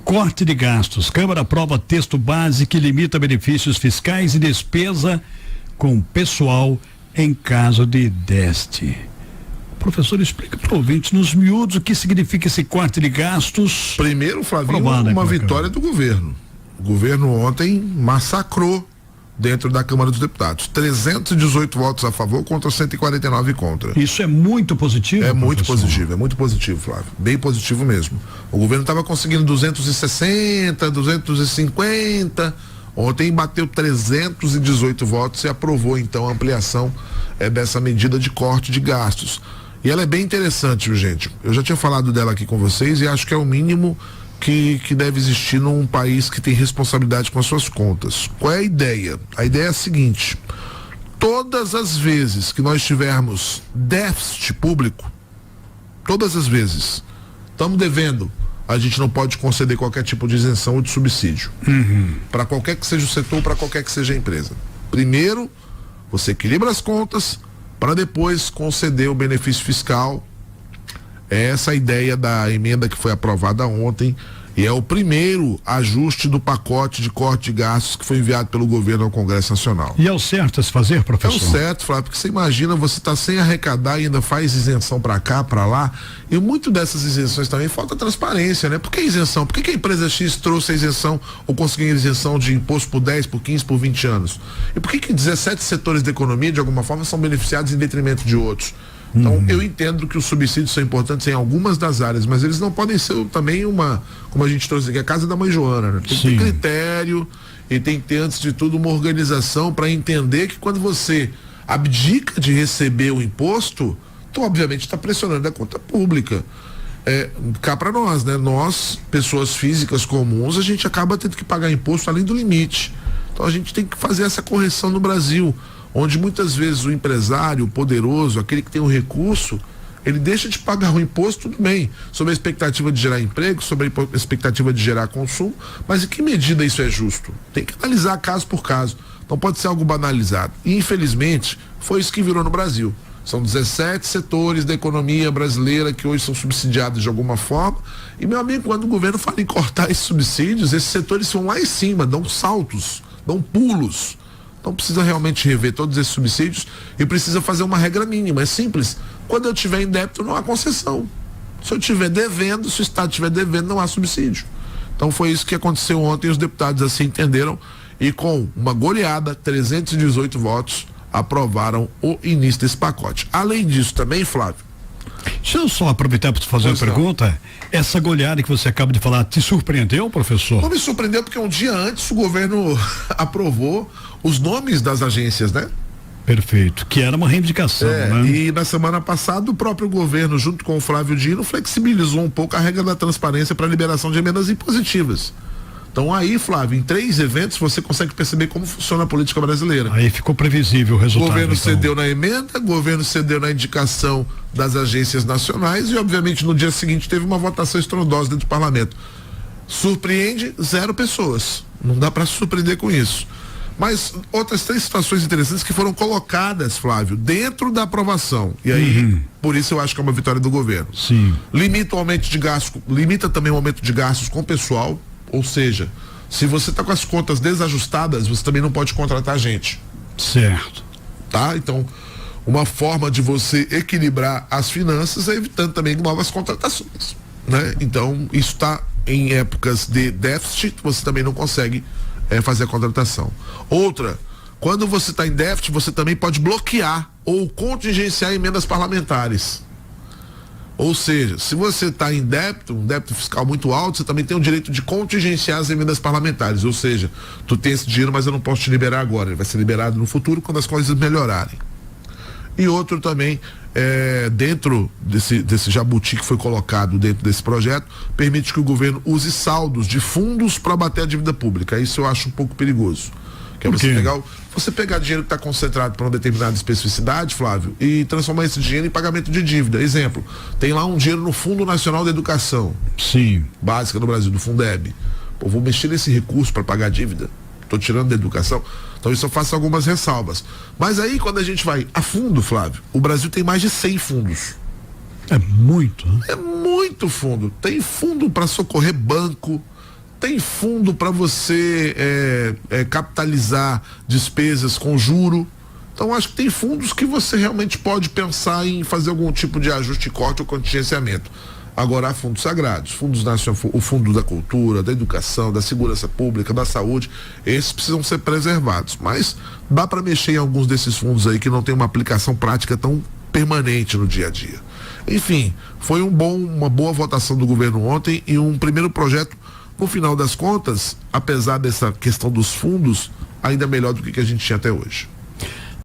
Corte de gastos. Câmara aprova texto base que limita benefícios fiscais e despesa com pessoal em caso de DEST. Professor, explica para o ouvinte nos miúdos o que significa esse corte de gastos. Primeiro, Flavinho, uma vitória do governo. O governo ontem massacrou dentro da Câmara dos Deputados. 318 votos a favor contra 149 contra. Isso é muito positivo? É muito positivo, Flávio. Bem positivo mesmo. O governo estava conseguindo 260, 250. Ontem bateu 318 votos e aprovou então a ampliação dessa medida de corte de gastos. E ela é bem interessante, viu, gente? Eu já tinha falado dela aqui com vocês e acho que é o mínimo que deve existir num país que tem responsabilidade com as suas contas. Qual é a ideia? A ideia é a seguinte: todas as vezes que nós tivermos déficit público, todas as vezes, estamos devendo, a gente não pode conceder qualquer tipo de isenção ou de subsídio. Para qualquer que seja o setor, para qualquer que seja a empresa. Primeiro, você equilibra as contas para depois conceder o benefício fiscal. É essa a ideia da emenda que foi aprovada ontem e é o primeiro ajuste do pacote de corte de gastos que foi enviado pelo governo ao Congresso Nacional. E é o certo a se fazer, professor? É o certo, Flávio, porque você imagina, você tá sem arrecadar e ainda faz isenção para cá, para lá, e muito dessas isenções também falta transparência, né? Por que isenção? Por que a empresa X trouxe a isenção ou conseguiu a isenção de imposto por 10, por 15, por 20 anos? E por que 17 setores da economia, de alguma forma, são beneficiados em detrimento de outros? Então, eu entendo que os subsídios são importantes em algumas das áreas, mas eles não podem ser também como a gente trouxe aqui, a casa da mãe Joana, né? Tem que ter critério e tem que ter, antes de tudo, uma organização para entender que quando você abdica de receber o imposto, tu obviamente está pressionando a conta pública. Cá para nós, né? Nós, pessoas físicas comuns, a gente acaba tendo que pagar imposto além do limite. Então a gente tem que fazer essa correção no Brasil, onde muitas vezes o empresário, o poderoso, aquele que tem um recurso, ele deixa de pagar o imposto, tudo bem, sob a expectativa de gerar emprego, sob a expectativa de gerar consumo, mas em que medida isso é justo? Tem que analisar caso por caso, não pode ser algo banalizado. E, infelizmente, foi isso que virou no Brasil. São 17 setores da economia brasileira que hoje são subsidiados de alguma forma, e, meu amigo, quando o governo fala em cortar esses subsídios, esses setores vão lá em cima, dão saltos, dão pulos. Então precisa realmente rever todos esses subsídios e precisa fazer uma regra mínima. É simples. Quando eu tiver em débito, não há concessão. Se eu estiver devendo, se o Estado estiver devendo, não há subsídio. Então foi isso que aconteceu ontem, os deputados assim entenderam e com uma goleada, 318 votos, aprovaram o início desse pacote. Além disso também, Flávio, deixa eu só aproveitar para te fazer uma pergunta. Essa goleada que você acaba de falar te surpreendeu, professor? Não me surpreendeu porque um dia antes o governo aprovou os nomes das agências, né? Perfeito, que era uma reivindicação, né? E na semana passada o próprio governo, junto com o Flávio Dino, flexibilizou um pouco a regra da transparência para liberação de emendas impositivas. Então aí, Flávio, em 3 eventos você consegue perceber como funciona a política brasileira. Aí ficou previsível o resultado. O governo cedeu na emenda, o governo cedeu na indicação das agências nacionais e, obviamente, no dia seguinte teve uma votação estrondosa dentro do parlamento. Surpreende 0 pessoas. Não dá para se surpreender com isso. Mas outras 3 situações interessantes que foram colocadas, Flávio, dentro da aprovação. E aí, por isso eu acho que é uma vitória do governo. Sim. Limita o aumento de gastos, limita também o aumento de gastos com pessoal. Ou seja, se você está com as contas desajustadas, você também não pode contratar gente. Certo. Tá? Então, uma forma de você equilibrar as finanças é evitando também novas contratações, né? Então, isso está em épocas de déficit, você também não consegue fazer a contratação. Outra, quando você está em déficit, você também pode bloquear ou contingenciar emendas parlamentares. Ou seja, se você está em débito, um débito fiscal muito alto, você também tem o direito de contingenciar as emendas parlamentares. Ou seja, tu tem esse dinheiro, mas eu não posso te liberar agora. Ele vai ser liberado no futuro quando as coisas melhorarem. E outro também, dentro desse jabuti que foi colocado dentro desse projeto, permite que o governo use saldos de fundos para abater a dívida pública. Isso eu acho um pouco perigoso. Que é você pegar dinheiro que está concentrado para uma determinada especificidade, Flávio, e transformar esse dinheiro em pagamento de dívida. Exemplo, tem lá um dinheiro no Fundo Nacional da Educação. Sim. Básica no Brasil, do Fundeb. Pô, vou mexer nesse recurso para pagar a dívida. Estou tirando da educação. Então isso eu faço algumas ressalvas. Mas aí quando a gente vai a fundo, Flávio, o Brasil tem mais de 100 fundos. É muito, né? É muito fundo. Tem fundo para socorrer banco, tem fundo para você capitalizar despesas com juro. Então acho que tem fundos que você realmente pode pensar em fazer algum tipo de ajuste, corte ou contingenciamento. Agora há fundos sagrados, fundos nacionais, o fundo da cultura, da educação, da segurança pública, da saúde, esses precisam ser preservados. Mas dá para mexer em alguns desses fundos aí que não tem uma aplicação prática tão permanente no dia a dia. Enfim, foi uma boa votação do governo ontem e um primeiro projeto, no final das contas, apesar dessa questão dos fundos, ainda melhor do que a gente tinha até hoje.